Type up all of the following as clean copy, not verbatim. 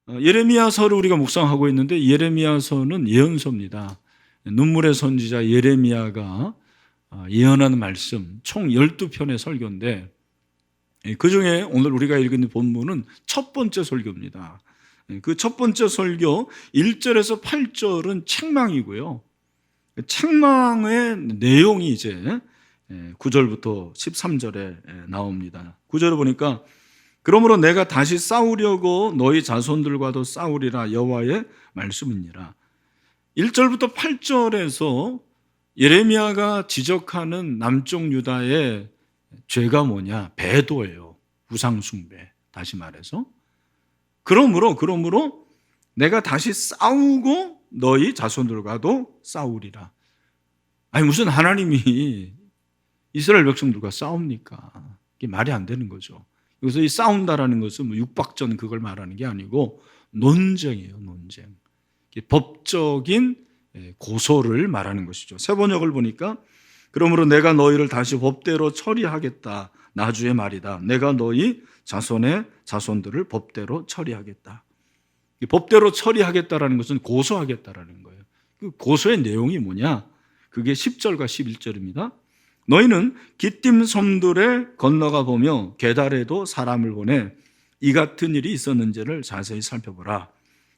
예레미야서를 우리가 묵상하고 있는데 예레미야서는 예언서입니다. 눈물의 선지자 예레미야가 예언하는 말씀 총 12편의 설교인데 그중에 오늘 우리가 읽은 본문은 첫 번째 설교입니다. 그 첫 번째 설교 1절에서 8절은 책망이고요. 책망의 내용이 이제 9절부터 13절에 나옵니다. 9절을 보니까 그러므로 내가 다시 싸우려고 너희 자손들과도 싸우리라 여호와의 말씀이니라. 1절부터 8절에서 예레미야가 지적하는 남쪽 유다의 죄가 뭐냐? 배도예요. 우상숭배. 다시 말해서. 그러므로 내가 다시 싸우고 너희 자손들과도 싸우리라. 아니 무슨 하나님이 이스라엘 백성들과 싸웁니까? 이게 말이 안 되는 거죠. 여기서 이 싸운다라는 것은 뭐 육박전 그걸 말하는 게 아니고 논쟁이에요. 논쟁. 법적인 고소를 말하는 것이죠. 세 번역을 보니까 그러므로 내가 너희를 다시 법대로 처리하겠다. 나주의 말이다. 내가 너희 자손들을 법대로 처리하겠다. 이 법대로 처리하겠다라는 것은 고소하겠다라는 거예요. 그 고소의 내용이 뭐냐? 그게 10절과 11절입니다. 너희는 기띔 섬들에 건너가 보며 게달에도 사람을 보내 이 같은 일이 있었는지를 자세히 살펴보라.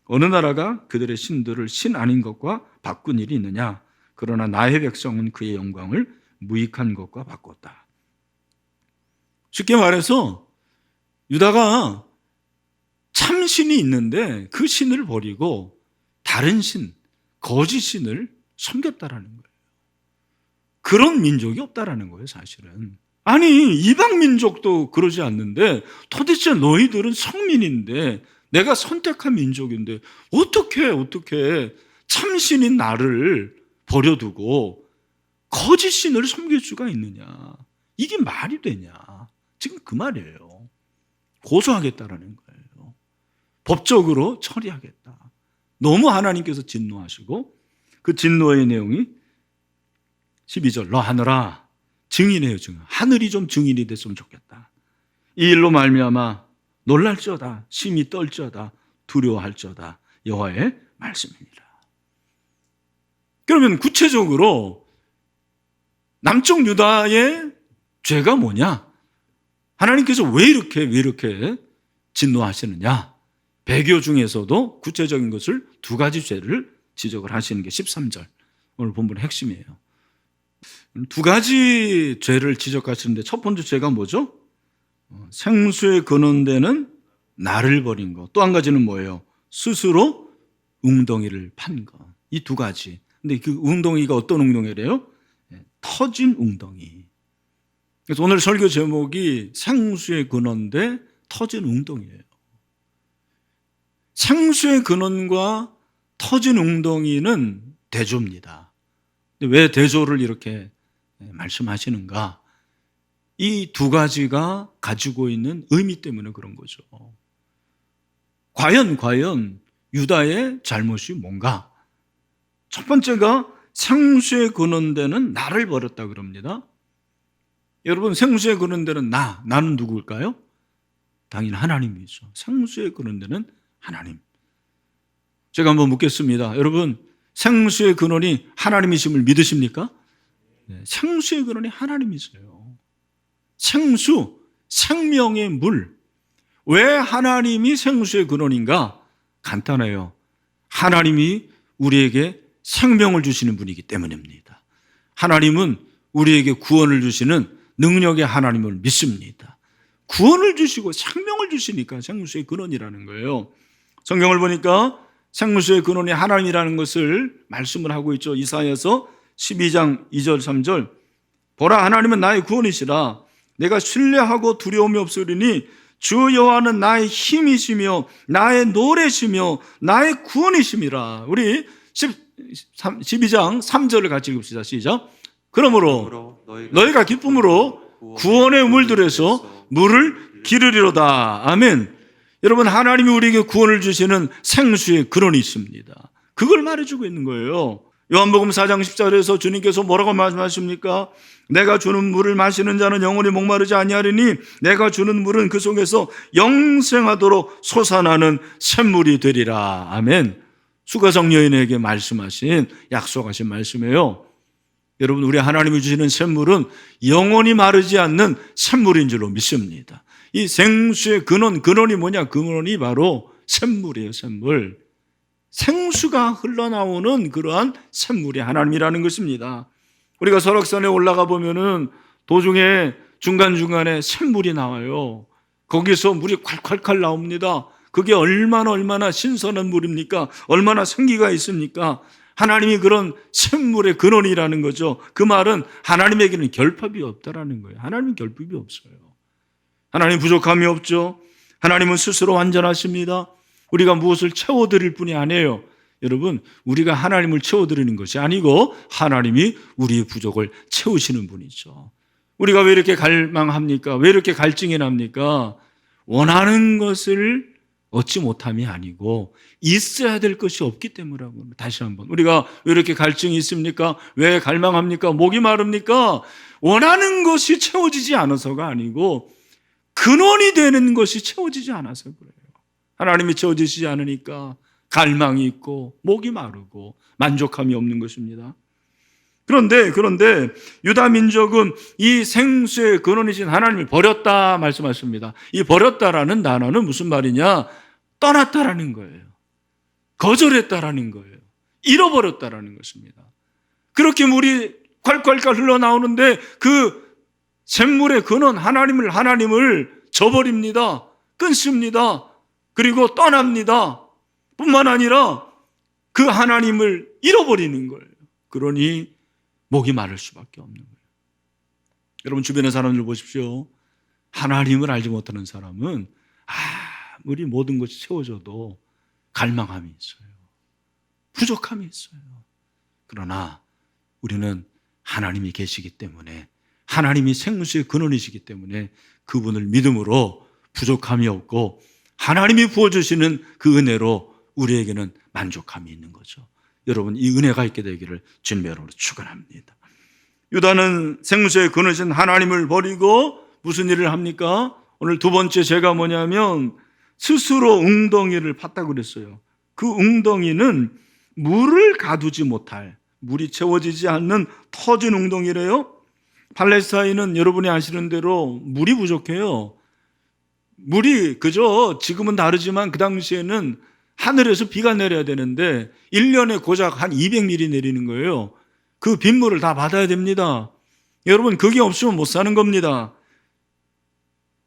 어느 나라가 그들의 신들을 신 아닌 것과 바꾼 일이 있느냐? 그러나 나의 백성은 그의 영광을 무익한 것과 바꿨다. 쉽게 말해서 유다가 참 신이 있는데 그 신을 버리고 다른 신, 거짓 신을 섬겼다라는 거예요. 그런 민족이 없다라는 거예요, 사실은. 아니, 이방 민족도 그러지 않는데 도대체 너희들은 성민인데 내가 선택한 민족인데 어떻게 참신인 나를 버려두고 거짓 신을 섬길 수가 있느냐. 이게 말이 되냐. 지금 그 말이에요. 고소하겠다라는 거예요. 법적으로 처리하겠다. 너무 하나님께서 진노하시고 그 진노의 내용이 12절 너 하늘아 증인해요. 증인. 하늘이 좀 증인이 됐으면 좋겠다. 이 일로 말미암아 놀랄지어다 심히 떨지어다 두려워할지어다 여호와의 말씀이니라. 그러면 구체적으로 남쪽 유다의 죄가 뭐냐? 하나님께서 왜 이렇게 진노하시느냐? 배교 중에서도 구체적인 것을 두 가지 죄를 지적을 하시는 게 13절 오늘 본문의 핵심이에요. 두 가지 죄를 지적하시는데 첫 번째 죄가 뭐죠? 생수에 근원되는 나를 버린 것. 또 한 가지는 뭐예요? 스스로 웅덩이를 판 것. 이 두 가지. 근데 그 웅덩이가 어떤 웅덩이래요? 터진 웅덩이. 그래서 오늘 설교 제목이 생수의 근원대 터진 웅덩이예요. 생수의 근원과 터진 웅덩이는 대조입니다. 왜 대조를 이렇게 말씀하시는가? 이 두 가지가 가지고 있는 의미 때문에 그런 거죠. 과연 유다의 잘못이 뭔가? 첫 번째가 생수에 근원되는 나를 버렸다 그럽니다. 여러분 생수에 근원되는 나는 누구일까요? 당연히 하나님이죠. 생수에 근원되는 하나님. 제가 한번 묻겠습니다. 여러분 생수의 근원이 하나님이심을 믿으십니까? 네, 생수의 근원이 하나님이세요. 생수, 생명의 물. 왜 하나님이 생수의 근원인가? 간단해요. 하나님이 우리에게 생명을 주시는 분이기 때문입니다. 하나님은 우리에게 구원을 주시는 능력의 하나님을 믿습니다. 구원을 주시고 생명을 주시니까 생수의 근원이라는 거예요. 성경을 보니까 생수의 근원이 하나님이라는 것을 말씀을 하고 있죠. 이사야서 12장 2절 3절 보라 하나님은 나의 구원이시라 내가 신뢰하고 두려움이 없으리니 주 여호와는 나의 힘이시며 나의 노래시며 나의 구원이심이라. 우리 12장 3절을 같이 읽읍시다. 시작. 그러므로 너희가 기쁨으로 구원의 우물들에서 물을 기르리로다. 아멘. 여러분 하나님이 우리에게 구원을 주시는 생수의 근원이 있습니다. 그걸 말해주고 있는 거예요. 요한복음 4장 10절에서 주님께서 뭐라고 말씀하십니까? 내가 주는 물을 마시는 자는 영원히 목마르지 아니하리니 내가 주는 물은 그 속에서 영생하도록 솟아나는 샘물이 되리라. 아멘. 수가성 여인에게 말씀하신, 약속하신 말씀이에요. 여러분, 우리 하나님이 주시는 샘물은 영원히 마르지 않는 샘물인 줄로 믿습니다. 이 생수의 근원이 뭐냐? 근원이 바로 샘물이에요. 샘물. 생수가 흘러나오는 그러한 샘물이 하나님이라는 것입니다. 우리가 설악산에 올라가 보면은 도중에 중간중간에 샘물이 나와요. 거기서 물이 콸콸콸 나옵니다. 그게 얼마나 신선한 물입니까? 얼마나 생기가 있습니까? 하나님이 그런 샘물의 근원이라는 거죠. 그 말은 하나님에게는 결핍이 없다라는 거예요. 하나님은 결핍이 없어요. 하나님 부족함이 없죠. 하나님은 스스로 완전하십니다. 우리가 무엇을 채워드릴 뿐이 아니에요. 여러분, 우리가 하나님을 채워드리는 것이 아니고 하나님이 우리의 부족을 채우시는 분이죠. 우리가 왜 이렇게 갈망합니까? 왜 이렇게 갈증이 납니까? 원하는 것을 얻지 못함이 아니고 있어야 될 것이 없기 때문이라고. 다시 한번, 우리가 왜 이렇게 갈증이 있습니까? 왜 갈망합니까? 목이 마릅니까? 원하는 것이 채워지지 않아서가 아니고 근원이 되는 것이 채워지지 않아서 그래요. 하나님이 채워지지 않으니까 갈망이 있고 목이 마르고 만족함이 없는 것입니다. 그런데 유다 민족은 이 생수의 근원이신 하나님을 버렸다 말씀하십니다. 이 버렸다라는 단어는 무슨 말이냐? 떠났다라는 거예요. 거절했다라는 거예요. 잃어버렸다라는 것입니다. 그렇게 물이 콸콸콸 흘러나오는데 그 샘물의 근원 하나님을 저버립니다. 끊습니다. 그리고 떠납니다. 뿐만 아니라 그 하나님을 잃어버리는 거예요. 그러니 목이 마를 수밖에 없는 거예요. 여러분, 주변의 사람들 보십시오. 하나님을 알지 못하는 사람은 아무리 모든 것이 채워져도 갈망함이 있어요. 부족함이 있어요. 그러나 우리는 하나님이 계시기 때문에, 하나님이 생수의 근원이시기 때문에 그분을 믿음으로 부족함이 없고 하나님이 부어주시는 그 은혜로 우리에게는 만족함이 있는 거죠. 여러분, 이 은혜가 있게 되기를 주님의 이름으로 축원합니다. 유다는 생수의 근원이신 하나님을 버리고 무슨 일을 합니까? 오늘 두 번째 죄가 뭐냐면 스스로 웅덩이를 팠다고 그랬어요. 그 웅덩이는 물을 가두지 못할, 물이 채워지지 않는 터진 웅덩이래요. 팔레스타인은 여러분이 아시는 대로 물이 부족해요. 물이 그저 지금은 다르지만 그 당시에는 하늘에서 비가 내려야 되는데 1년에 고작 한 200mm 내리는 거예요. 그 빗물을 다 받아야 됩니다. 여러분, 그게 없으면 못 사는 겁니다.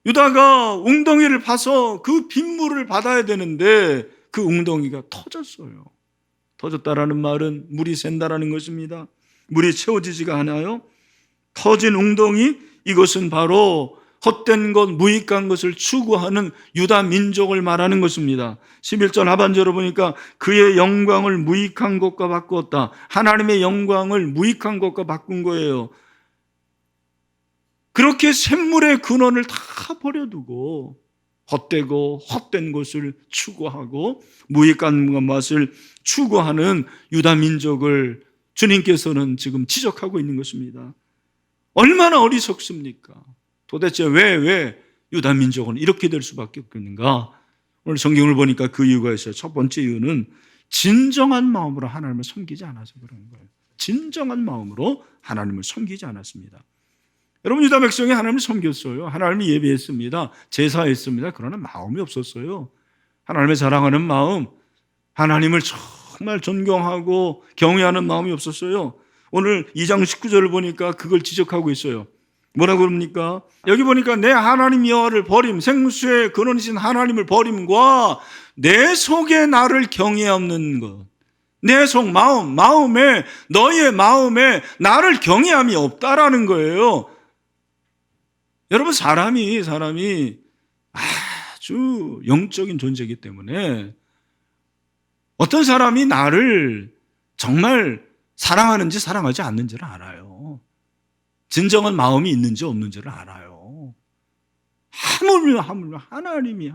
유다가 웅덩이를 파서 그 빗물을 받아야 되는데 그 웅덩이가 터졌어요. 터졌다라는 말은 물이 샌다라는 것입니다. 물이 채워지지가 않아요. 터진 웅덩이, 이것은 바로 헛된 것, 무익한 것을 추구하는 유다 민족을 말하는 것입니다. 11절 하반절을 보니까 그의 영광을 무익한 것과 바꾸었다. 하나님의 영광을 무익한 것과 바꾼 거예요. 그렇게 샘물의 근원을 다 버려두고 헛되고 헛된 것을 추구하고 무익한 것을 추구하는 유다 민족을 주님께서는 지금 지적하고 있는 것입니다. 얼마나 어리석습니까? 도대체 왜 유다 민족은 이렇게 될 수밖에 없겠는가? 오늘 성경을 보니까 그 이유가 있어요. 첫 번째 이유는 진정한 마음으로 하나님을 섬기지 않아서 그런 거예요. 진정한 마음으로 하나님을 섬기지 않았습니다. 여러분, 유다 백성이 하나님을 섬겼어요. 하나님을 예배했습니다. 제사했습니다. 그러나 마음이 없었어요. 하나님을 사랑하는 마음, 하나님을 정말 존경하고 경외하는 마음이 없었어요. 오늘 2장 19절을 보니까 그걸 지적하고 있어요. 뭐라고 그럽니까? 여기 보니까 내 하나님 여호와를 버림, 생수의 근원이신 하나님을 버림과 내 속에 나를 경외 없는 것, 내 속 마음에, 너의 마음에 나를 경외함이 없다라는 거예요. 여러분, 사람이 아주 영적인 존재이기 때문에 어떤 사람이 나를 정말 사랑하는지 사랑하지 않는지를 알아요. 진정한 마음이 있는지 없는지를 알아요. 하물며 하나님이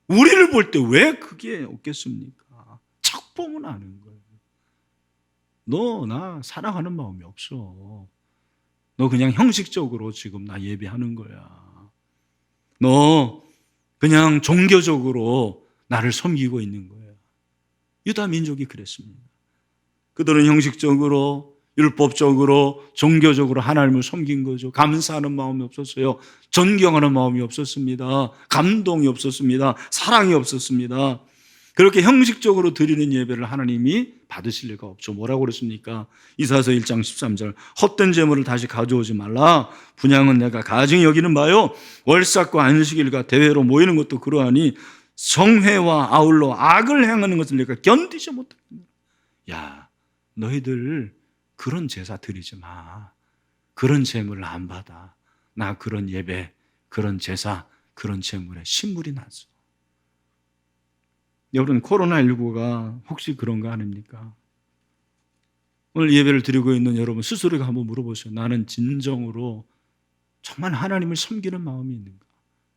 우리를 볼 때 왜 그게 없겠습니까? 척 보면 아는 거예요. 너 나 사랑하는 마음이 없어. 너 그냥 형식적으로 지금 나 예배하는 거야. 너 그냥 종교적으로 나를 섬기고 있는 거야. 유다 민족이 그랬습니다. 그들은 형식적으로, 율법적으로, 종교적으로 하나님을 섬긴 거죠. 감사하는 마음이 없었어요. 존경하는 마음이 없었습니다. 감동이 없었습니다. 사랑이 없었습니다. 그렇게 형식적으로 드리는 예배를 하나님이 받으실 리가 없죠. 뭐라고 그랬습니까? 이사야서 1장 13절, 헛된 재물을 다시 가져오지 말라. 분향은 내가 가증히 여기는 바요, 월삭과 안식일과 대회로 모이는 것도 그러하니 성회와 아울러 악을 행하는 것을 내가 견디지 못하겠노라. 야, 너희들 그런 제사 드리지 마. 그런 재물을 안 받아. 나 그런 예배, 그런 제사, 그런 재물에 신물이 났어. 여러분, 코로나19가 혹시 그런 거 아닙니까? 오늘 예배를 드리고 있는 여러분 스스로가 한번 물어보세요. 나는 진정으로 정말 하나님을 섬기는 마음이 있는가?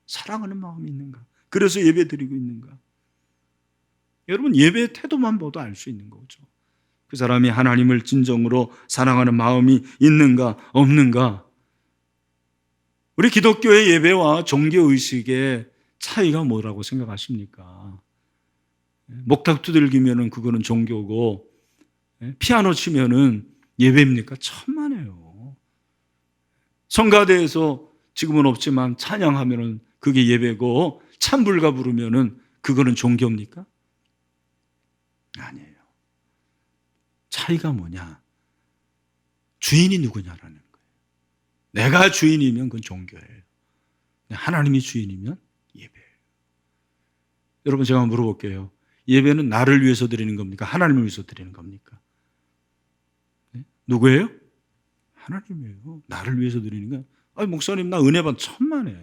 사랑하는 마음이 있는가? 그래서 예배 드리고 있는가? 여러분, 예배의 태도만 봐도 알 수 있는 거죠. 그 사람이 하나님을 진정으로 사랑하는 마음이 있는가 없는가? 우리 기독교의 예배와 종교의식의 차이가 뭐라고 생각하십니까? 목탁 두들기면은 그거는 종교고, 피아노 치면은 예배입니까? 천만에요. 성가대에서 지금은 없지만 찬양하면은 그게 예배고, 찬불가 부르면은 그거는 종교입니까? 아니에요. 차이가 뭐냐? 주인이 누구냐라는 거예요. 내가 주인이면 그건 종교예요. 하나님이 주인이면 예배예요. 여러분, 제가 물어볼게요. 예배는 나를 위해서 드리는 겁니까? 하나님을 위해서 드리는 겁니까? 네? 누구예요? 하나님이에요. 나를 위해서 드리는 건, 아니, 목사님, 나 은혜 받 천만에.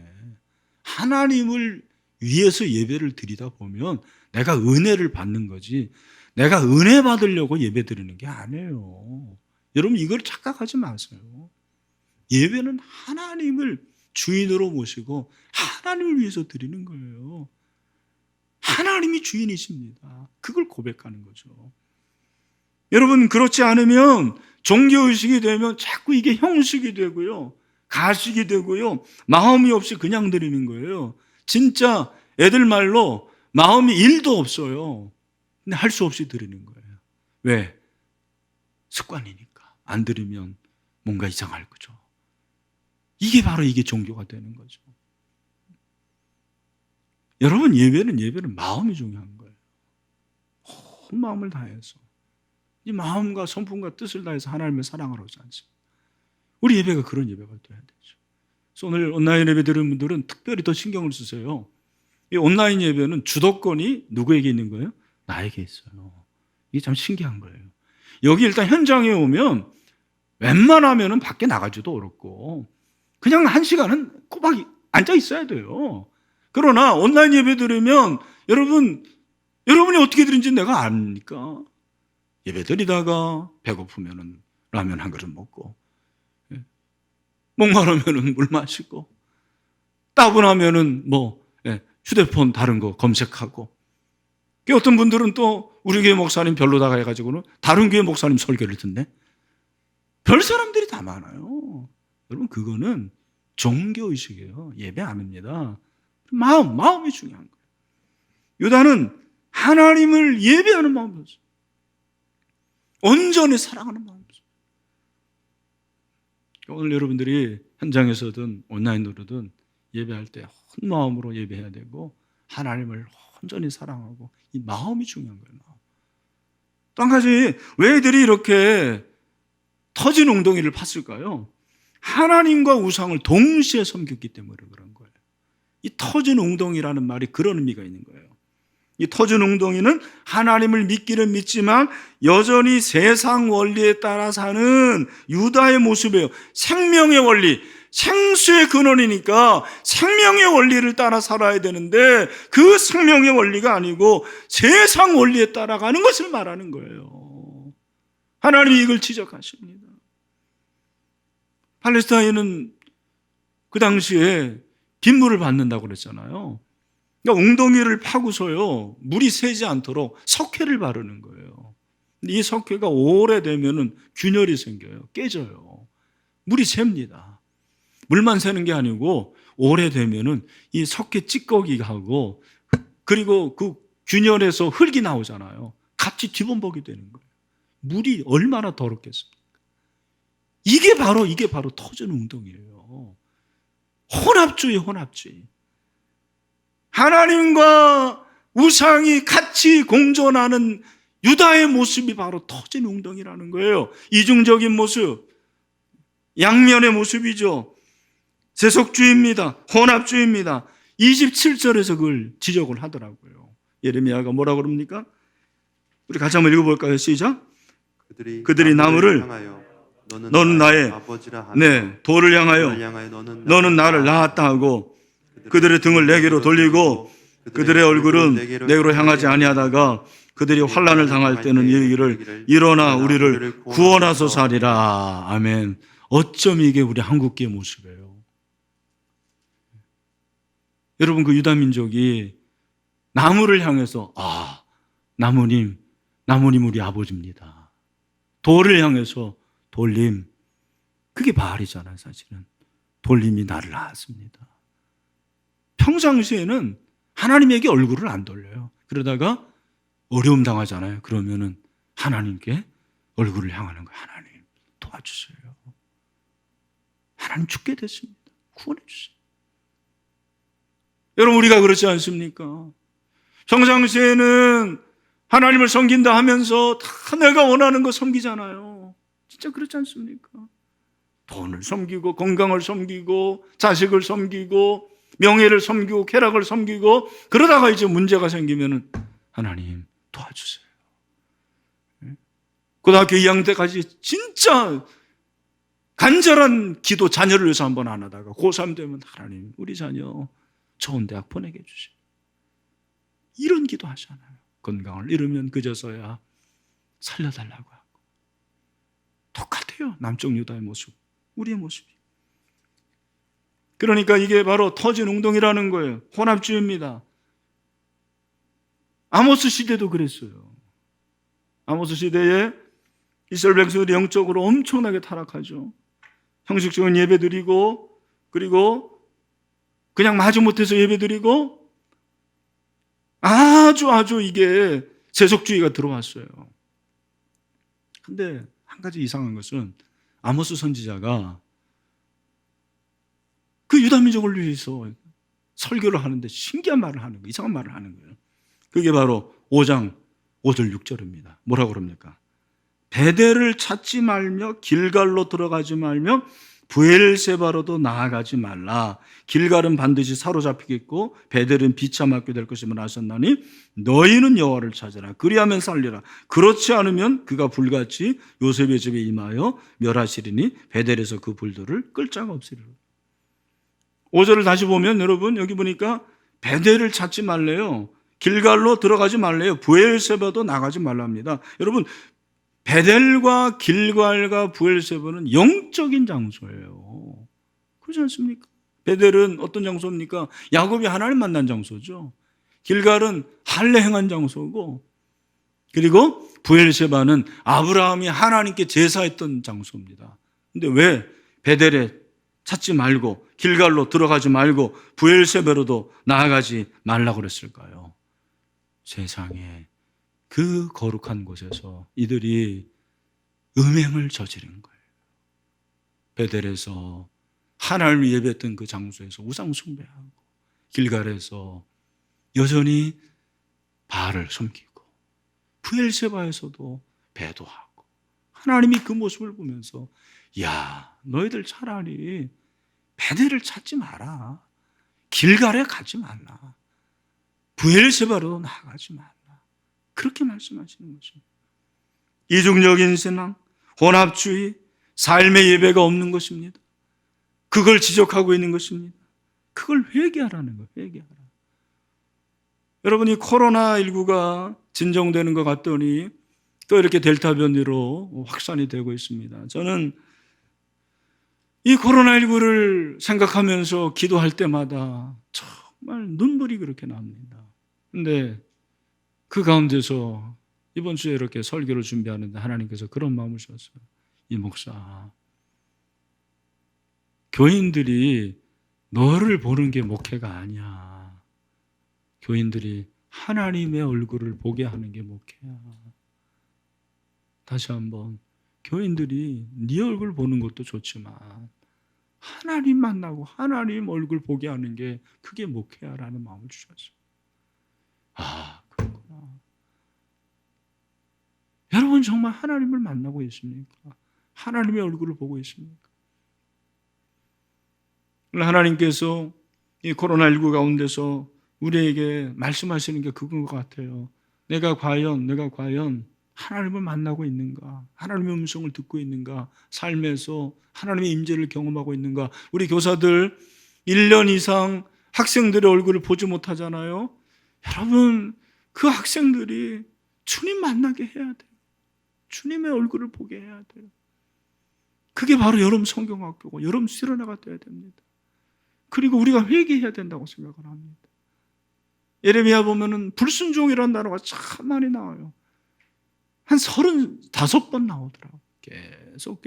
하나님을 위해서 예배를 드리다 보면 내가 은혜를 받는 거지, 내가 은혜 받으려고 예배 드리는 게 아니에요. 여러분, 이걸 착각하지 마세요. 예배는 하나님을 주인으로 모시고 하나님을 위해서 드리는 거예요. 하나님이 주인이십니다. 그걸 고백하는 거죠. 여러분, 그렇지 않으면 종교의식이 되면 자꾸 이게 형식이 되고요, 가식이 되고요, 마음이 없이 그냥 드리는 거예요. 진짜 애들 말로 마음이 1도 없어요. 근데 할 수 없이 드리는 거예요. 왜? 습관이니까. 안 드리면 뭔가 이상할 거죠. 이게 바로 이게 종교가 되는 거죠. 여러분, 예배는 마음이 중요한 거예요. 온 마음을 다해서, 이 마음과 성품과 뜻을 다해서 하나님을 사랑하라고 하지 않습니다. 우리 예배가 그런 예배가 돼야 되죠. 그래서 오늘 온라인 예배 드리는 분들은 특별히 더 신경을 쓰세요. 이 온라인 예배는 주도권이 누구에게 있는 거예요? 나에게 있어요. 이게 참 신기한 거예요. 여기 일단 현장에 오면 웬만하면 밖에 나가지도 어렵고 그냥 1시간은 꼬박 앉아 있어야 돼요. 그러나 온라인 예배 드리면 여러분이 어떻게 드린지 내가 압니까? 예배 드리다가 배고프면 라면 한 그릇 먹고, 목마르면 물 마시고, 따분하면 휴대폰 다른 거 검색하고, 어떤 분들은 또 우리 교회 목사님 별로다가 해가지고는 다른 교회 목사님 설교를 듣네. 별 사람들이 다 많아요. 여러분, 그거는 종교의식이에요. 예배 아닙니다. 마음이 중요한 거예요. 유다는 하나님을 예배하는 마음이었어요. 온전히 사랑하는 마음이었어요. 오늘 여러분들이 현장에서든 온라인으로든 예배할 때 온 마음으로 예배해야 되고, 하나님을 온전히 사랑하고, 이 마음이 중요한 거예요. 마음. 또 한 가지, 왜 애들이 이렇게 터진 웅덩이를 팠을까요? 하나님과 우상을 동시에 섬겼기 때문에 그런 거예요. 이 터진 웅덩이라는 말이 그런 의미가 있는 거예요. 이 터진 웅덩이는 하나님을 믿기는 믿지만 여전히 세상 원리에 따라 사는 유다의 모습이에요. 생명의 원리, 생수의 근원이니까 생명의 원리를 따라 살아야 되는데 그 생명의 원리가 아니고 세상 원리에 따라가는 것을 말하는 거예요. 하나님이 이걸 지적하십니다. 팔레스타인은 그 당시에 빗물을 받는다고 그랬잖아요. 그러니까 웅덩이를 파고서요, 물이 새지 않도록 석회를 바르는 거예요. 이 석회가 오래되면은 균열이 생겨요. 깨져요. 물이 셉니다. 물만 새는 게 아니고 오래되면은 이 석회 찌꺼기가 하고 그리고 그 균열에서 흙이 나오잖아요. 같이 뒤범벅이 되는 거예요. 물이 얼마나 더럽겠습니까? 이게 바로 터전 운동이에요. 혼합주의. 하나님과 우상이 같이 공존하는 유다의 모습이 바로 터전 운동이라는 거예요. 이중적인 모습, 양면의 모습이죠. 세속주의입니다. 혼합주의입니다. 27절에서 그걸 지적을 하더라고요. 예레미야가 뭐라고 그럽니까? 우리 같이 한번 읽어볼까요? 시작. 그들이 나무를 향하여 너는 나의 아버지라 하며 돌을 향하여 너는 나를 낳았다 하고 그들의 등을 내게로 돌리고 그들의 얼굴은 내게로 향하지 아니하다가 그들이 환난을 당할 때는 이르기를 일어나 우리를 구원하소서 하리라. 아멘. 어쩜 이게 우리 한국계의 모습이에요. 여러분, 그 유다 민족이 나무를 향해서 나무님 우리 아버지입니다. 돌을 향해서 돌림, 그게 바알이잖아요. 사실은 돌림이 나를 낳았습니다. 평상시에는 하나님에게 얼굴을 안 돌려요. 그러다가 어려움 당하잖아요. 그러면은 하나님께 얼굴을 향하는 거예요. 하나님 도와주세요. 하나님 죽게 됐습니다. 구원해 주세요. 여러분, 우리가 그렇지 않습니까? 평상시에는 하나님을 섬긴다 하면서 다 내가 원하는 거 섬기잖아요. 진짜 그렇지 않습니까? 돈을 섬기고 건강을 섬기고 자식을 섬기고 명예를 섬기고 쾌락을 섬기고 그러다가 이제 문제가 생기면은 하나님 도와주세요. 고등학교 2학년 때까지 진짜 간절한 기도 자녀를 위해서 한번 안 하다가 고3 되면 하나님 우리 자녀 좋은 대학 보내게 해주세요. 이런 기도 하잖아요. 건강을 잃으면 그저서야 살려달라고 하고. 똑같아요. 남쪽 유다의 모습, 우리의 모습이. 그러니까 이게 바로 터진 운동이라는 거예요. 혼합주의입니다. 아모스 시대도 그랬어요. 아모스 시대에 이스라엘 백성들이 영적으로 엄청나게 타락하죠. 형식적인 예배 드리고 그리고 그냥 마지못해서 예배 드리고 아주 이게 세속주의가 들어왔어요. 근데 한 가지 이상한 것은 아모스 선지자가 그 유다 민족을 위해서 설교를 하는데 신기한 말을 하는 거예요. 이상한 말을 하는 거예요. 그게 바로 5장 5절 6절입니다. 뭐라고 그럽니까? 베델을 찾지 말며 길갈로 들어가지 말며 브엘세바로도 나아가지 말라. 길갈은 반드시 사로잡히겠고 베델은 비참하게 될 것임을 아셨나니 너희는 여호와를 찾으라. 그리하면 살리라. 그렇지 않으면 그가 불같이 요셉의 집에 임하여 멸하시리니 베델에서 그 불들을 끌 자가 없으리라. 5절을 다시 보면 여러분 여기 보니까 베델을 찾지 말래요. 길갈로 들어가지 말래요. 브엘세바도 나가지 말랍니다. 여러분 베델과 길갈과 브엘세바는 영적인 장소예요. 그렇지 않습니까? 베델은 어떤 장소입니까? 야곱이 하나님 만난 장소죠. 길갈은 할례 행한 장소고 그리고 브엘세바는 아브라함이 하나님께 제사했던 장소입니다. 근데 왜 베델에 찾지 말고 길갈로 들어가지 말고 브엘세바로도 나아가지 말라고 그랬을까요? 세상에 그 거룩한 곳에서 이들이 음행을 저지른 거예요. 베델에서 하나님을 예배했던 그 장소에서 우상 숭배하고 길갈에서 여전히 바알을 섬기고 브엘세바에서도 배도하고 하나님이 그 모습을 보면서 야 너희들 차라리 베델을 찾지 마라. 길갈에 가지 말라. 브엘세바로 나가지 말라. 그렇게 말씀하시는 것입니다. 이중적인 신앙, 혼합주의, 삶의 예배가 없는 것입니다. 그걸 지적하고 있는 것입니다. 그걸 회개하라는 거예요. 회개하라. 여러분이 코로나19가 진정되는 것 같더니 또 이렇게 델타 변이로 확산이 되고 있습니다. 저는 이 코로나19를 생각하면서 기도할 때마다 정말 눈물이 그렇게 납니다. 근데 그 가운데서 이번 주에 이렇게 설교를 준비하는데 하나님께서 그런 마음을 주셨어요. 이 목사, 교인들이 너를 보는 게 목회가 아니야. 교인들이 하나님의 얼굴을 보게 하는 게 목회야. 다시 한번, 교인들이 네 얼굴 보는 것도 좋지만 하나님 만나고 하나님 얼굴 보게 하는 게 그게 목회야라는 마음을 주셨어요. 아, 그렇구나. 여러분 정말 하나님을 만나고 있습니까? 하나님의 얼굴을 보고 있습니까? 하나님께서 이 코로나19 가운데서 우리에게 말씀하시는 게 그건 것 같아요. 내가 과연 하나님을 만나고 있는가? 하나님의 음성을 듣고 있는가? 삶에서 하나님의 임재를 경험하고 있는가? 우리 교사들 1년 이상 학생들의 얼굴을 보지 못하잖아요. 여러분, 그 학생들이 주님 만나게 해야 돼요. 주님의 얼굴을 보게 해야 돼요. 그게 바로 여름 성경학교고 여름 수련회가 돼야 됩니다. 그리고 우리가 회개해야 된다고 생각을 합니다. 예레미야 보면은 불순종이라는 단어가 참 많이 나와요. 한 35번 나오더라고요. 계속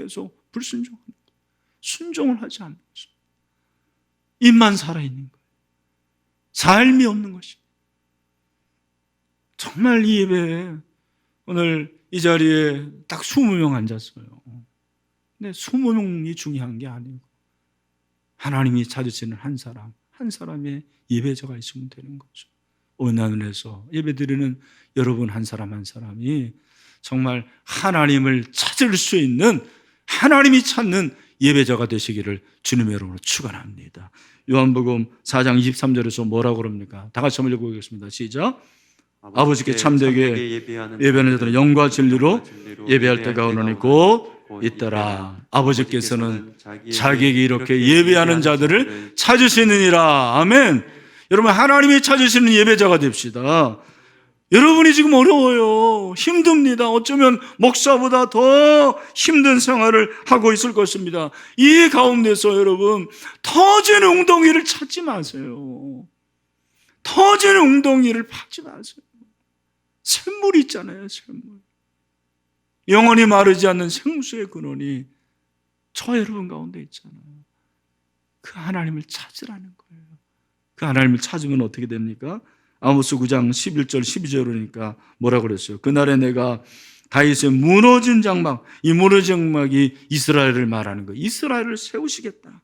불순종하는 거예요. 순종을 하지 않는 것입니다. 입만 살아있는 거예요. 삶이 없는 것입니다. 정말 이 예배에 오늘 이 자리에 딱 20명 앉았어요. 근데 20명이 중요한 게 아니고 하나님이 찾으시는 한 사람의 예배자가 있으면 되는 거죠. 오늘 하늘에서 예배드리는 여러분 한 사람 한 사람이 정말 하나님을 찾을 수 있는, 하나님이 찾는 예배자가 되시기를 주님의 이름으로 축원합니다. 요한복음 4장 23절에서 뭐라고 그럽니까? 다 같이 한번 읽어보겠습니다. 시작. 아버지께 참되게 예배하는 자들은 영과 진리로 예배할 때가 오노니 곧 있더라. 아버지께서는 자기에게 이렇게 예배하는 자들을 찾으시느니라. 아멘. 여러분, 하나님이 찾으시는 예배자가 됩시다. 여러분이 지금 어려워요. 힘듭니다. 어쩌면 목사보다 더 힘든 생활을 하고 있을 것입니다. 이 가운데서 여러분, 터지는 웅덩이를 찾지 마세요. 터지는 웅덩이를 파지 마세요. 샘물 있잖아요, 샘물. 영원히 마르지 않는 생수의 근원이 저 여러분 가운데 있잖아요. 그 하나님을 찾으라는 거예요. 그 하나님을 찾으면 어떻게 됩니까? 아모스 9장 11절 12절이니까 뭐라고 그랬어요? 그날에 내가 다윗의 무너진 장막, 이 무너진 장막이 이스라엘을 말하는 거예요. 이스라엘을 세우시겠다.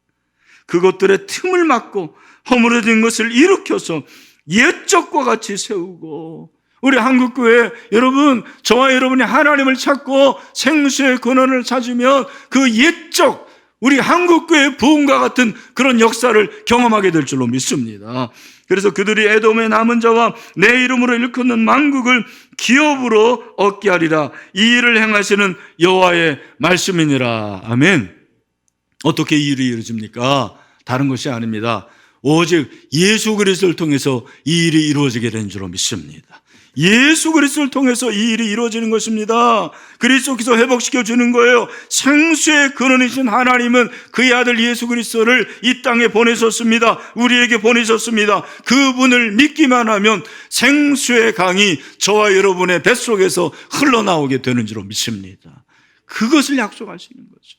그것들의 틈을 막고 허물어진 것을 일으켜서 옛적과 같이 세우고, 우리 한국교회 여러분, 저와 여러분이 하나님을 찾고 생수의 근원을 찾으면 그 옛적 우리 한국교회의 부흥과 같은 그런 역사를 경험하게 될 줄로 믿습니다. 그래서 그들이 에돔의 남은 자와 내 이름으로 일컫는 만국을 기업으로 얻게 하리라. 이 일을 행하시는 여호와의 말씀이니라. 아멘. 어떻게 이 일이 이루어집니까? 다른 것이 아닙니다. 오직 예수 그리스도를 통해서 이 일이 이루어지게 된 줄로 믿습니다. 예수 그리스도를 통해서 이 일이 이루어지는 것입니다. 그리스도께서 회복시켜 주는 거예요. 생수의 근원이신 하나님은 그의 아들 예수 그리스도를 이 땅에 보내셨습니다. 우리에게 보내셨습니다. 그분을 믿기만 하면 생수의 강이 저와 여러분의 뱃속에서 흘러나오게 되는 줄로 믿습니다. 그것을 약속하시는 거죠.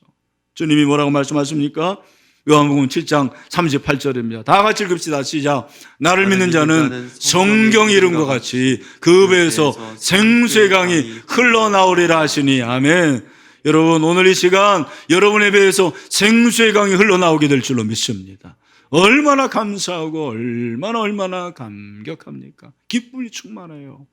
주님이 뭐라고 말씀하십니까? 요한복음 7장 38절입니다. 다 같이 읽읍시다. 시작. 나를 믿는 자는 성경 이름과 같이 그 배에서 생수의 강이 흘러나오리라 하시니. 아멘. 여러분, 오늘 이 시간 여러분의 배에서 생수의 강이 흘러나오게 될 줄로 믿습니다. 얼마나 감사하고 얼마나 감격합니까? 기쁨이 충만해요.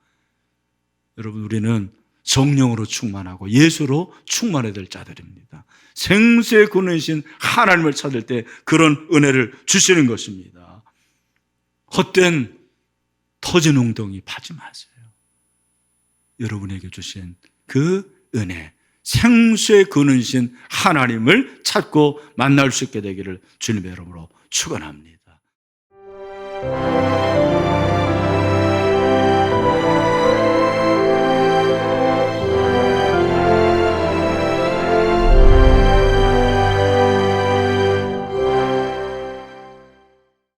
여러분, 우리는 성령으로 충만하고 예수로 충만해야 될 자들입니다. 생수의 근원이신 하나님을 찾을 때 그런 은혜를 주시는 것입니다. 헛된 터진 웅덩이 파지 마세요. 여러분에게 주신 그 은혜, 생수의 근원이신 하나님을 찾고 만날 수 있게 되기를 주님의 이름으로 축원합니다.